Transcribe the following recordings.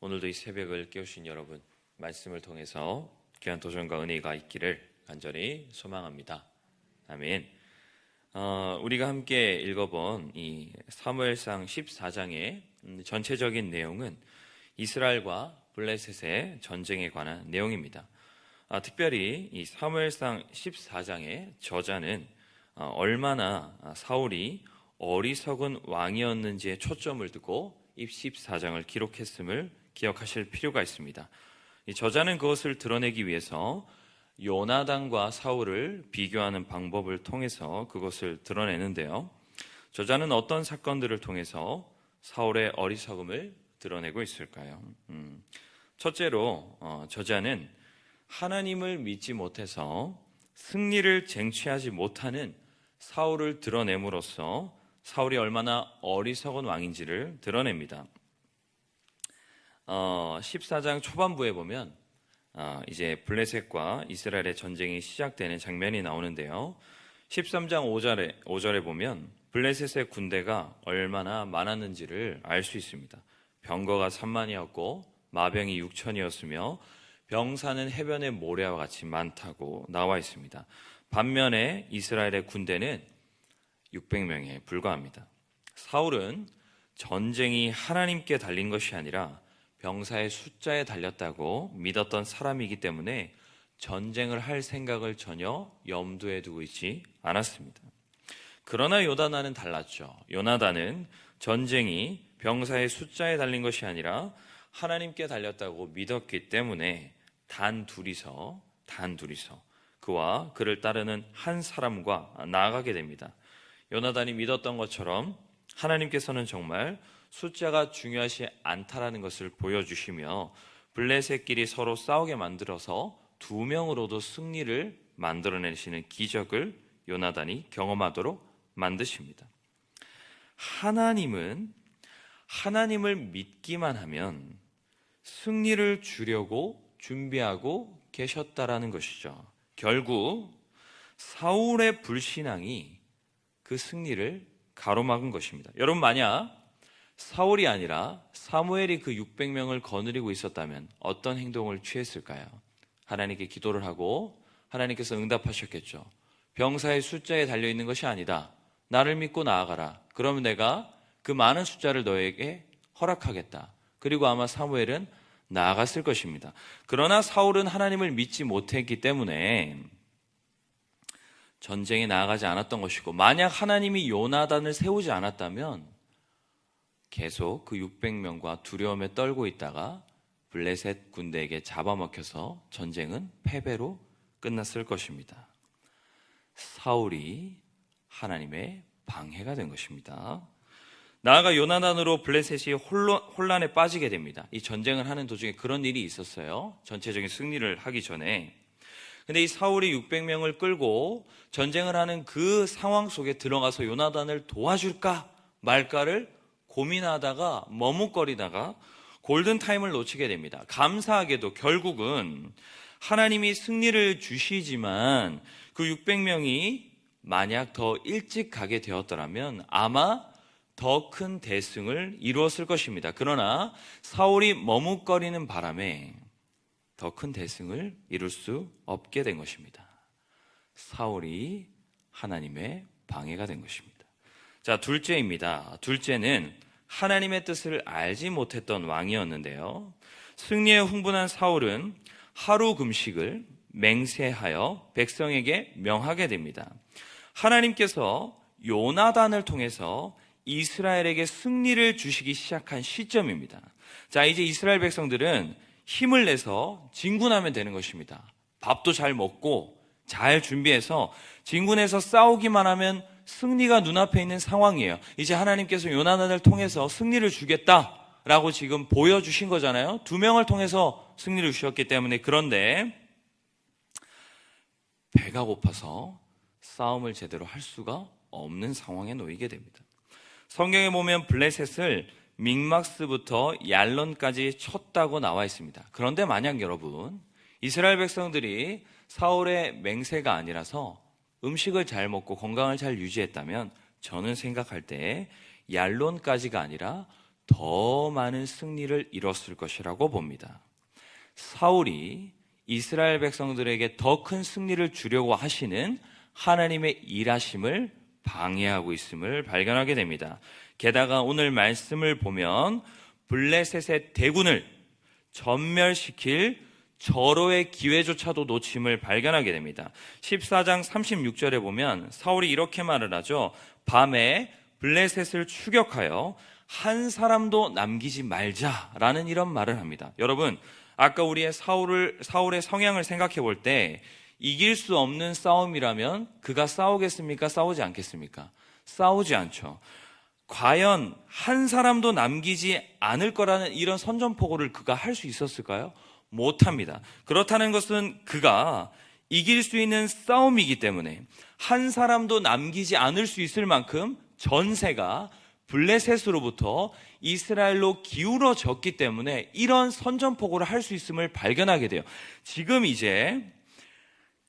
오늘도 이 새벽을 깨우신 여러분, 말씀을 통해서 귀한 도전과 은혜가 있기를 간절히 소망합니다. 아멘. 우리가 함께 읽어본 이 사무엘상 14장의 전체적인 내용은 이스라엘과 블레셋의 전쟁에 관한 내용입니다. 특별히 이 사무엘상 14장의 저자는 얼마나 사울이 어리석은 왕이었는지에 초점을 두고 이 14장을 기록했음을 기억하실 필요가 있습니다. 이 저자는 그것을 드러내기 위해서 요나단과 사울을 비교하는 방법을 통해서 그것을 드러내는데요. 저자는 어떤 사건들을 통해서 사울의 어리석음을 드러내고 있을까요? 첫째로 저자는 하나님을 믿지 못해서 승리를 쟁취하지 못하는 사울을 드러냄으로써 사울이 얼마나 어리석은 왕인지를 드러냅니다. 14장 초반부에 보면 이제 블레셋과 이스라엘의 전쟁이 시작되는 장면이 나오는데요. 13장 5절에 보면 블레셋의 군대가 얼마나 많았는지를 알 수 있습니다. 병거가 3만이었고 마병이 6천이었으며 병사는 해변의 모래와 같이 많다고 나와 있습니다. 반면에 이스라엘의 군대는 600명에 불과합니다. 사울은 전쟁이 하나님께 달린 것이 아니라 병사의 숫자에 달렸다고 믿었던 사람이기 때문에 전쟁을 할 생각을 전혀 염두에 두고 있지 않았습니다. 그러나 요나단은 달랐죠. 요나단은 전쟁이 병사의 숫자에 달린 것이 아니라 하나님께 달렸다고 믿었기 때문에 단 둘이서 그와 그를 따르는 한 사람과 나아가게 됩니다. 요나단이 믿었던 것처럼 하나님께서는 정말 숫자가 중요하지 않다라는 것을 보여주시며 블레셋끼리 서로 싸우게 만들어서 2명으로도 승리를 만들어내시는 기적을 요나단이 경험하도록 만드십니다. 하나님을 믿기만 하면 승리를 주려고 준비하고 계셨다라는 것이죠. 결국 사울의 불신앙이 그 승리를 가로막은 것입니다. 여러분, 만약 사울이 아니라 사무엘이 그 600명을 거느리고 있었다면 어떤 행동을 취했을까요? 하나님께 기도를 하고 하나님께서 응답하셨겠죠. 병사의 숫자에 달려있는 것이 아니다. 나를 믿고 나아가라. 그러면 내가 그 많은 숫자를 너에게 허락하겠다. 그리고 아마 사무엘은 나아갔을 것입니다. 그러나 사울은 하나님을 믿지 못했기 때문에 전쟁에 나아가지 않았던 것이고, 만약 하나님이 요나단을 세우지 않았다면 계속 그 600명과 두려움에 떨고 있다가 블레셋 군대에게 잡아먹혀서 전쟁은 패배로 끝났을 것입니다. 사울이 하나님의 방해가 된 것입니다. 나아가 요나단으로 블레셋이 혼란에 빠지게 됩니다. 이 전쟁을 하는 도중에 그런 일이 있었어요. 전체적인 승리를 하기 전에. 근데 이 사울이 600명을 끌고 전쟁을 하는 그 상황 속에 들어가서 요나단을 도와줄까 말까를 고민하다가 머뭇거리다가 골든타임을 놓치게 됩니다. 감사하게도 결국은 하나님이 승리를 주시지만 그 600명이 만약 더 일찍 가게 되었더라면 아마 더 큰 대승을 이루었을 것입니다. 그러나 사울이 머뭇거리는 바람에 더 큰 대승을 이룰 수 없게 된 것입니다. 사울이 하나님의 방해가 된 것입니다. 자, 둘째입니다. 둘째는 하나님의 뜻을 알지 못했던 왕이었는데요. 승리에 흥분한 사울은 하루 금식을 맹세하여 백성에게 명하게 됩니다. 하나님께서 요나단을 통해서 이스라엘에게 승리를 주시기 시작한 시점입니다. 자, 이제 이스라엘 백성들은 힘을 내서 진군하면 되는 것입니다. 밥도 잘 먹고 잘 준비해서 진군해서 싸우기만 하면 승리가 눈앞에 있는 상황이에요. 이제 하나님께서 요나단을 통해서 승리를 주겠다라고 지금 보여주신 거잖아요. 2명을 통해서 승리를 주셨기 때문에. 그런데 배가 고파서 싸움을 제대로 할 수가 없는 상황에 놓이게 됩니다. 성경에 보면 블레셋을 믹막스부터 얄론까지 쳤다고 나와 있습니다. 그런데 만약 여러분, 이스라엘 백성들이 사울의 맹세가 아니라서 음식을 잘 먹고 건강을 잘 유지했다면 저는 생각할 때 얄론까지가 아니라 더 많은 승리를 이뤘을 것이라고 봅니다. 사울이 이스라엘 백성들에게 더 큰 승리를 주려고 하시는 하나님의 일하심을 방해하고 있음을 발견하게 됩니다. 게다가 오늘 말씀을 보면 블레셋의 대군을 전멸시킬 절호의 기회조차도 놓침을 발견하게 됩니다. 14장 36절에 보면 사울이 이렇게 말을 하죠. 밤에 블레셋을 추격하여 한 사람도 남기지 말자라는 이런 말을 합니다. 여러분, 아까 우리의 사울의 성향을 생각해 볼 때 이길 수 없는 싸움이라면 그가 싸우겠습니까? 싸우지 않겠습니까? 싸우지 않죠. 과연 한 사람도 남기지 않을 거라는 이런 선전포고를 그가 할 수 있었을까요? 못합니다. 그렇다는 것은 그가 이길 수 있는 싸움이기 때문에 한 사람도 남기지 않을 수 있을 만큼 전세가 블레셋으로부터 이스라엘로 기울어졌기 때문에 이런 선전포고를 할 수 있음을 발견하게 돼요. 지금 이제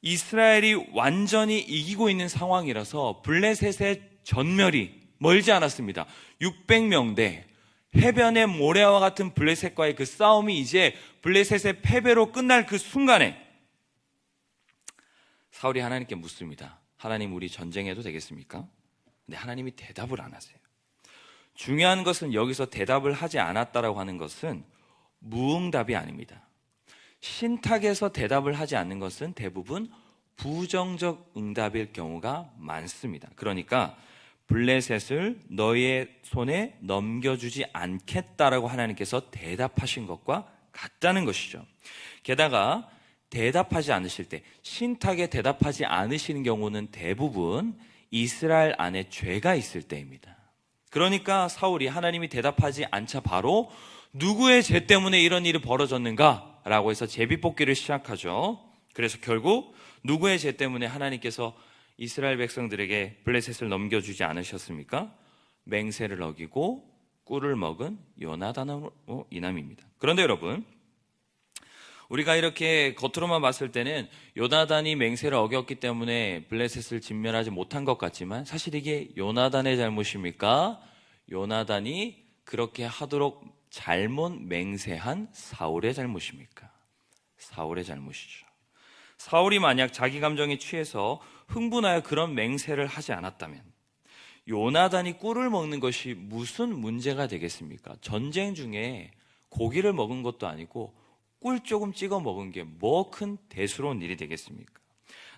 이스라엘이 완전히 이기고 있는 상황이라서 블레셋의 전멸이 멀지 않았습니다. 600명대 해변의 모래와 같은 블레셋과의 그 싸움이 이제 블레셋의 패배로 끝날 그 순간에 사울이 하나님께 묻습니다. 하나님, 우리 전쟁해도 되겠습니까? 근데 하나님이 대답을 안 하세요. 중요한 것은 여기서 대답을 하지 않았다라고 하는 것은 무응답이 아닙니다. 신탁에서 대답을 하지 않는 것은 대부분 부정적 응답일 경우가 많습니다. 그러니까 블레셋을 너희의 손에 넘겨주지 않겠다라고 하나님께서 대답하신 것과 같다는 것이죠. 게다가 대답하지 않으실 때, 신탁에 대답하지 않으시는 경우는 대부분 이스라엘 안에 죄가 있을 때입니다. 그러니까 사울이 하나님이 대답하지 않자 바로 누구의 죄 때문에 이런 일이 벌어졌는가? 라고 해서 제비뽑기를 시작하죠. 그래서 결국 누구의 죄 때문에 하나님께서 이스라엘 백성들에게 블레셋을 넘겨주지 않으셨습니까? 맹세를 어기고 꿀을 먹은 요나단으로 인함입니다. 그런데 여러분, 우리가 이렇게 겉으로만 봤을 때는 요나단이 맹세를 어겼기 때문에 블레셋을 진멸하지 못한 것 같지만 사실 이게 요나단의 잘못입니까? 요나단이 그렇게 하도록 잘못 맹세한 사울의 잘못입니까? 사울의 잘못이죠. 사울이 만약 자기 감정에 취해서 흥분하여 그런 맹세를 하지 않았다면 요나단이 꿀을 먹는 것이 무슨 문제가 되겠습니까? 전쟁 중에 고기를 먹은 것도 아니고 꿀 조금 찍어 먹은 게 뭐 큰 대수로운 일이 되겠습니까?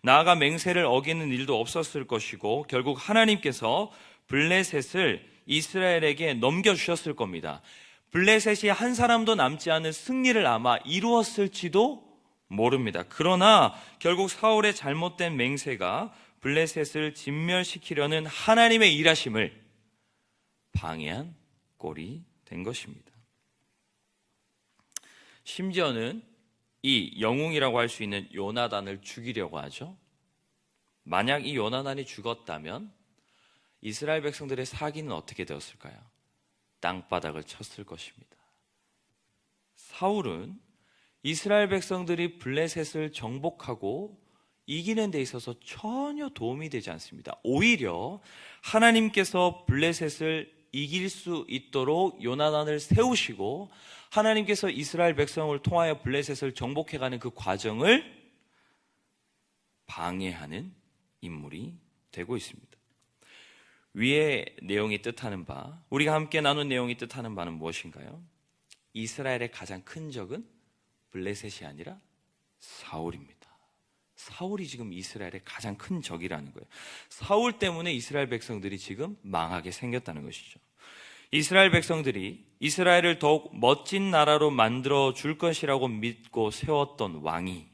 나아가 맹세를 어기는 일도 없었을 것이고 결국 하나님께서 블레셋을 이스라엘에게 넘겨주셨을 겁니다. 블레셋이 한 사람도 남지 않은 승리를 아마 이루었을지도 모릅니다. 그러나 결국 사울의 잘못된 맹세가 블레셋을 진멸시키려는 하나님의 일하심을 방해한 꼴이 된 것입니다. 심지어는 이 영웅이라고 할 수 있는 요나단을 죽이려고 하죠. 만약 이 요나단이 죽었다면 이스라엘 백성들의 사기는 어떻게 되었을까요? 땅바닥을 쳤을 것입니다. 사울은 이스라엘 백성들이 블레셋을 정복하고 이기는 데 있어서 전혀 도움이 되지 않습니다. 오히려 하나님께서 블레셋을 이길 수 있도록 요나단을 세우시고 하나님께서 이스라엘 백성을 통하여 블레셋을 정복해가는 그 과정을 방해하는 인물이 되고 있습니다. 위의 내용이 뜻하는 바, 우리가 함께 나눈 내용이 뜻하는 바는 무엇인가요? 이스라엘의 가장 큰 적은 블레셋이 아니라 사울입니다. 사울이 지금 이스라엘의 가장 큰 적이라는 거예요. 사울 때문에 이스라엘 백성들이 지금 망하게 생겼다는 것이죠. 이스라엘 백성들이 이스라엘을 더욱 멋진 나라로 만들어 줄 것이라고 믿고 세웠던 왕이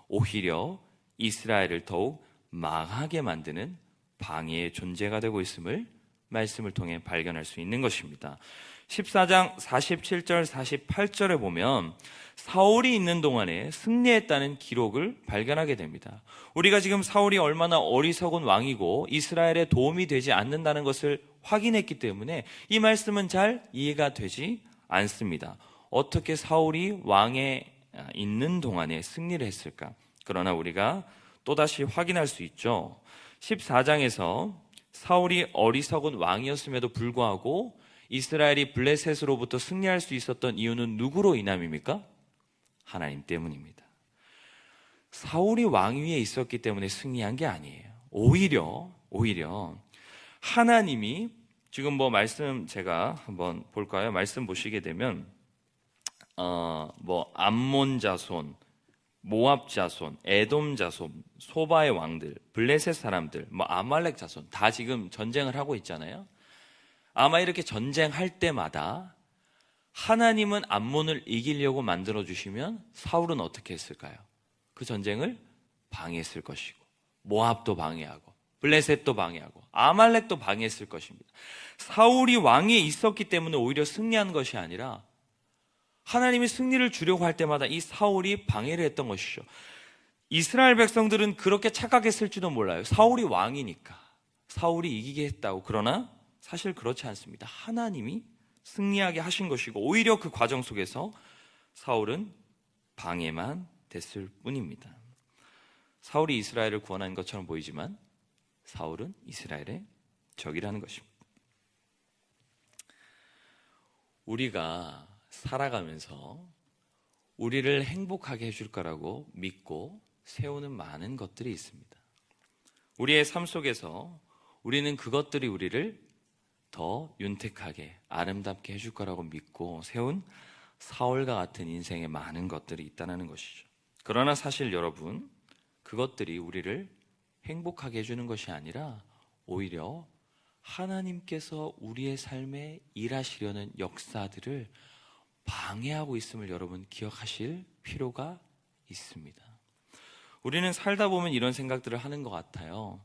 오히려 이스라엘을 더욱 망하게 만드는 방해의 존재가 되고 있음을 말씀을 통해 발견할 수 있는 것입니다. 14장 47절 48절에 보면 사울이 있는 동안에 승리했다는 기록을 발견하게 됩니다. 우리가 지금 사울이 얼마나 어리석은 왕이고 이스라엘에 도움이 되지 않는다는 것을 확인했기 때문에 이 말씀은 잘 이해가 되지 않습니다. 어떻게 사울이 왕에 있는 동안에 승리를 했을까? 그러나 우리가 또다시 확인할 수 있죠. 14장에서 사울이 어리석은 왕이었음에도 불구하고 이스라엘이 블레셋으로부터 승리할 수 있었던 이유는 누구로 인함입니까? 하나님 때문입니다. 사울이 왕위에 있었기 때문에 승리한 게 아니에요. 오히려 하나님이 지금 뭐 말씀 제가 한번 볼까요? 말씀 보시게 되면 뭐 암몬 자손, 모압 자손, 에돔 자손, 소바의 왕들, 블레셋 사람들, 뭐 아말렉 자손 다 지금 전쟁을 하고 있잖아요. 아마 이렇게 전쟁할 때마다 하나님은 암몬을 이기려고 만들어 주시면 사울은 어떻게 했을까요? 그 전쟁을 방해했을 것이고, 모압도 방해하고, 블레셋도 방해하고, 아말렉도 방해했을 것입니다. 사울이 왕위에 있었기 때문에 오히려 승리한 것이 아니라 하나님이 승리를 주려고 할 때마다 이 사울이 방해를 했던 것이죠. 이스라엘 백성들은 그렇게 착각했을지도 몰라요. 사울이 왕이니까 사울이 이기게 했다고. 그러나 사실 그렇지 않습니다. 하나님이 승리하게 하신 것이고, 오히려 그 과정 속에서 사울은 방해만 됐을 뿐입니다. 사울이 이스라엘을 구원한 것처럼 보이지만 사울은 이스라엘의 적이라는 것입니다. 우리가 살아가면서 우리를 행복하게 해줄 거라고 믿고 세우는 많은 것들이 있습니다. 우리의 삶 속에서 우리는 그것들이 우리를 더 윤택하게 아름답게 해줄 거라고 믿고 세운 사울과 같은 인생에 많은 것들이 있다는 것이죠. 그러나 사실 여러분, 그것들이 우리를 행복하게 해주는 것이 아니라 오히려 하나님께서 우리의 삶에 일하시려는 역사들을 방해하고 있음을 여러분 기억하실 필요가 있습니다. 우리는 살다 보면 이런 생각들을 하는 것 같아요.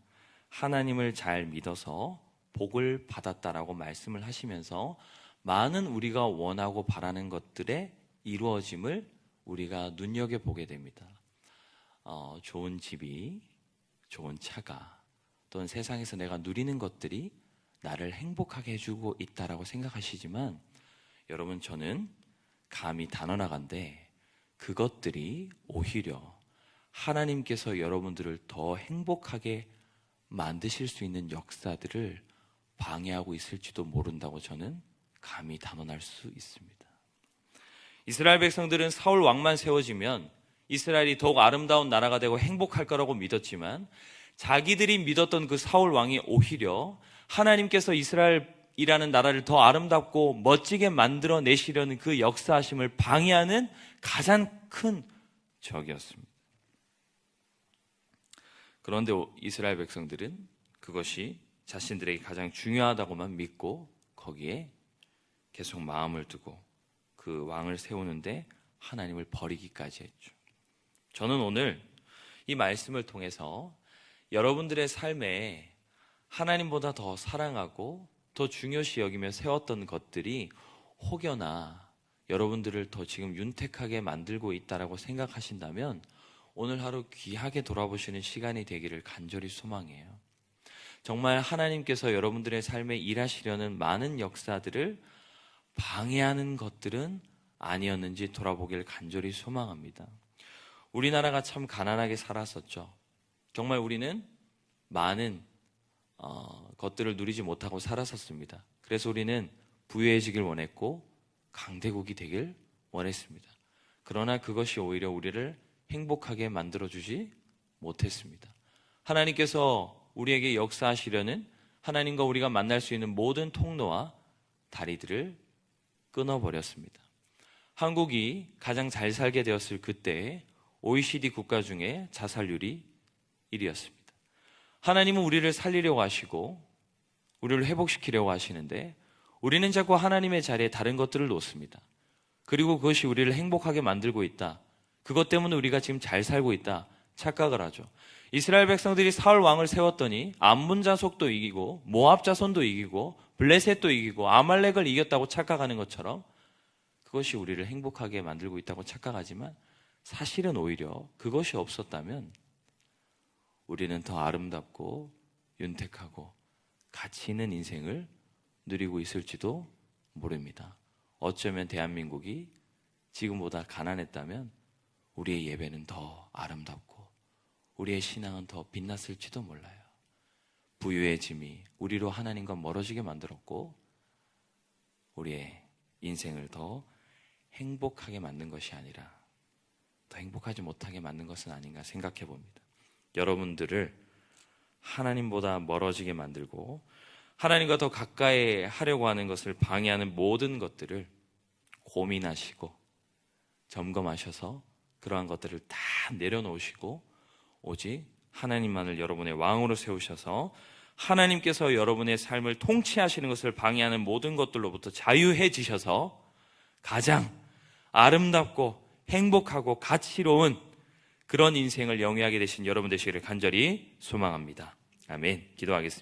하나님을 잘 믿어서 복을 받았다라고 말씀을 하시면서 많은 우리가 원하고 바라는 것들의 이루어짐을 우리가 눈여겨보게 됩니다. 좋은 집이, 좋은 차가, 또는 세상에서 내가 누리는 것들이 나를 행복하게 해주고 있다라고 생각하시지만, 여러분, 저는 감히 단언하건대 그것들이 오히려 하나님께서 여러분들을 더 행복하게 만드실 수 있는 역사들을 방해하고 있을지도 모른다고 저는 감히 단언할 수 있습니다. 이스라엘 백성들은 사울 왕만 세워지면 이스라엘이 더욱 아름다운 나라가 되고 행복할 거라고 믿었지만, 자기들이 믿었던 그 사울 왕이 오히려 하나님께서 이스라엘이라는 나라를 더 아름답고 멋지게 만들어내시려는 그 역사하심을 방해하는 가장 큰 적이었습니다. 그런데 이스라엘 백성들은 그것이 자신들에게 가장 중요하다고만 믿고 거기에 계속 마음을 두고 그 왕을 세우는데 하나님을 버리기까지 했죠. 저는 오늘 이 말씀을 통해서 여러분들의 삶에 하나님보다 더 사랑하고 더 중요시 여기며 세웠던 것들이 혹여나 여러분들을 더 지금 윤택하게 만들고 있다라고 생각하신다면 오늘 하루 귀하게 돌아보시는 시간이 되기를 간절히 소망해요. 정말 하나님께서 여러분들의 삶에 일하시려는 많은 역사들을 방해하는 것들은 아니었는지 돌아보길 간절히 소망합니다. 우리나라가 참 가난하게 살았었죠. 정말 우리는 많은 것들을 누리지 못하고 살았었습니다. 그래서 우리는 부유해지길 원했고 강대국이 되길 원했습니다. 그러나 그것이 오히려 우리를 행복하게 만들어주지 못했습니다. 하나님께서 우리에게 역사하시려는, 하나님과 우리가 만날 수 있는 모든 통로와 다리들을 끊어버렸습니다. 한국이 가장 잘 살게 되었을 그때 OECD 국가 중에 자살률이 1위였습니다. 하나님은 우리를 살리려고 하시고 우리를 회복시키려고 하시는데 우리는 자꾸 하나님의 자리에 다른 것들을 놓습니다. 그리고 그것이 우리를 행복하게 만들고 있다, 그것 때문에 우리가 지금 잘 살고 있다 착각을 하죠. 이스라엘 백성들이 사울 왕을 세웠더니 암몬 자손도 이기고 모압 자손도 이기고 블레셋도 이기고 아말렉을 이겼다고 착각하는 것처럼 그것이 우리를 행복하게 만들고 있다고 착각하지만, 사실은 오히려 그것이 없었다면 우리는 더 아름답고 윤택하고 가치 있는 인생을 누리고 있을지도 모릅니다. 어쩌면 대한민국이 지금보다 가난했다면 우리의 예배는 더 아름답고 우리의 신앙은 더 빛났을지도 몰라요. 부유의 짐이 우리로 하나님과 멀어지게 만들었고 우리의 인생을 더 행복하게 만든 것이 아니라 더 행복하지 못하게 만든 것은 아닌가 생각해 봅니다. 여러분들을 하나님보다 멀어지게 만들고 하나님과 더 가까이 하려고 하는 것을 방해하는 모든 것들을 고민하시고 점검하셔서 그러한 것들을 다 내려놓으시고 오직 하나님만을 여러분의 왕으로 세우셔서 하나님께서 여러분의 삶을 통치하시는 것을 방해하는 모든 것들로부터 자유해지셔서 가장 아름답고 행복하고 가치로운 그런 인생을 영위하게 되신 여러분 되시기를 간절히 소망합니다. 아멘. 기도하겠습니다.